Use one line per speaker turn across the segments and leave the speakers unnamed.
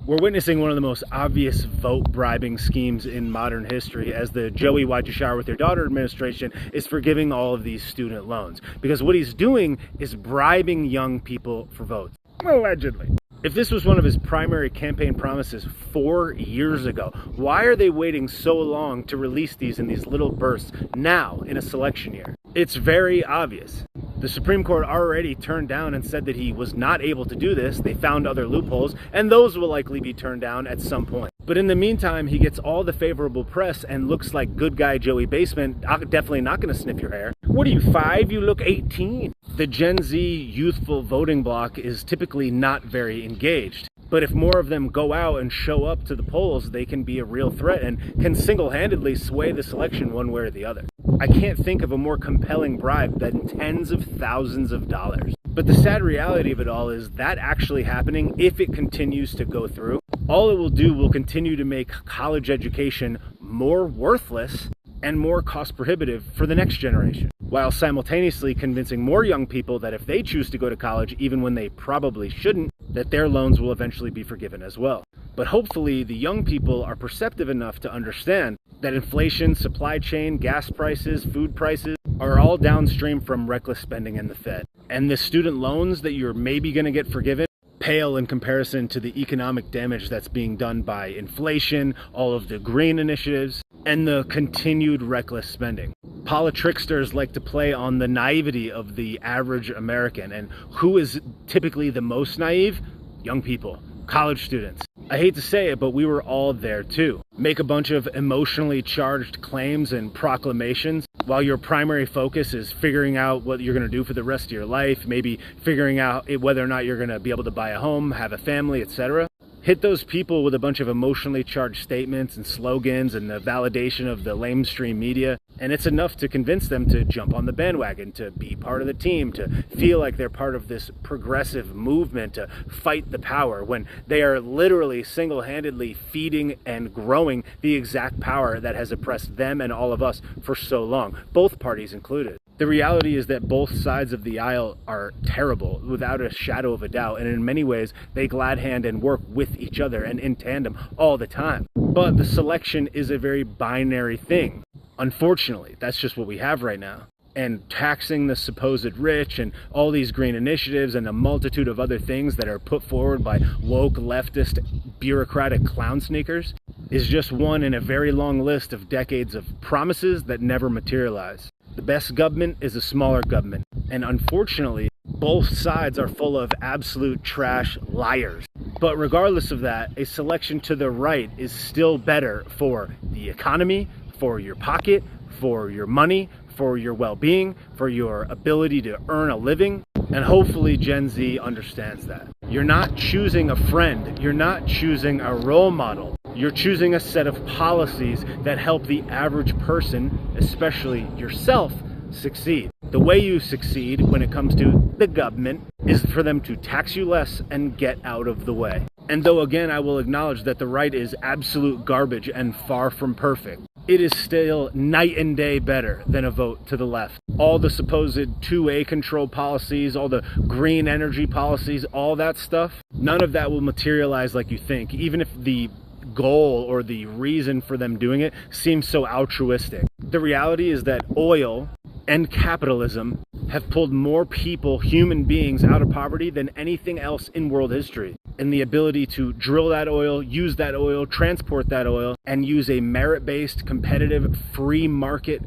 We're witnessing one of the most obvious vote bribing schemes in modern history as the Joey Why'd You Shower with Your Daughter administration is forgiving all of these student loans. Because what he's doing is bribing young people for votes. Allegedly. If this was one of his primary campaign promises 4 years ago, why are they waiting so long to release these in these little bursts now in a selection year? It's very obvious. The Supreme Court already turned down and said that he was not able to do this. They found other loopholes, and those will likely be turned down at some point. But in the meantime, he gets all the favorable press and looks like good guy Joey Basement, definitely not going to sniff your hair. What are you, 5? You look 18. The Gen Z youthful voting bloc is typically not very engaged. But if more of them go out and show up to the polls, they can be a real threat and can single-handedly sway the selection one way or the other. I can't think of a more compelling bribe than tens of thousands of dollars. But the sad reality of it all is that actually happening, if it continues to go through, all it will do will continue to make college education more worthless and more cost prohibitive for the next generation, while simultaneously convincing more young people that if they choose to go to college, even when they probably shouldn't, that their loans will eventually be forgiven as well. But hopefully the young people are perceptive enough to understand that inflation, supply chain, gas prices, food prices are all downstream from reckless spending in the Fed. And the student loans that you're maybe going to get forgiven pale in comparison to the economic damage that's being done by inflation, all of the green initiatives, and the continued reckless spending. Politricksters like to play on the naivety of the average American. And who is typically the most naive? Young people, college students. I hate to say it, but we were all there too. Make a bunch of emotionally charged claims and proclamations while your primary focus is figuring out what you're going to do for the rest of your life, maybe figuring out whether or not you're going to be able to buy a home, have a family, etc. Hit those people with a bunch of emotionally charged statements and slogans and the validation of the lamestream media, and it's enough to convince them to jump on the bandwagon, to be part of the team, to feel like they're part of this progressive movement to fight the power, when they are literally single-handedly feeding and growing the exact power that has oppressed them and all of us for so long, both parties included. The reality is that both sides of the aisle are terrible, without a shadow of a doubt, and in many ways, they glad hand and work with each other and in tandem all the time. But the selection is a very binary thing. Unfortunately, that's just what we have right now. And taxing the supposed rich and all these green initiatives and a multitude of other things that are put forward by woke, leftist, bureaucratic clown sneakers is just one in a very long list of decades of promises that never materialize. The best government is a smaller government, and unfortunately, both sides are full of absolute trash liars. But regardless of that, a selection to the right is still better for the economy, for your pocket, for your money, for your well-being, for your ability to earn a living, and hopefully Gen Z understands that. You're not choosing a friend, you're not choosing a role model. You're choosing a set of policies that help the average person, especially yourself, succeed. The way you succeed when it comes to the government is for them to tax you less and get out of the way. And though again I will acknowledge that the right is absolute garbage and far from perfect, it is still night and day better than a vote to the left. All the supposed 2A control policies, all the green energy policies, all that stuff, none of that will materialize like you think, even if the goal or the reason for them doing it seems so altruistic. The reality is that oil and capitalism have pulled more people, human beings, out of poverty than anything else in world history. And the ability to drill that oil, use that oil, transport that oil, and use a merit-based, competitive, free market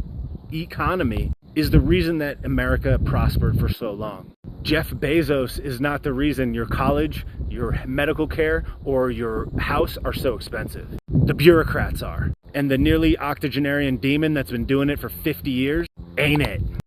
economy is the reason that America prospered for so long. Jeff Bezos is not the reason your college, your medical care, or your house are so expensive. The bureaucrats are. And the nearly octogenarian demon that's been doing it for 50 years ain't it.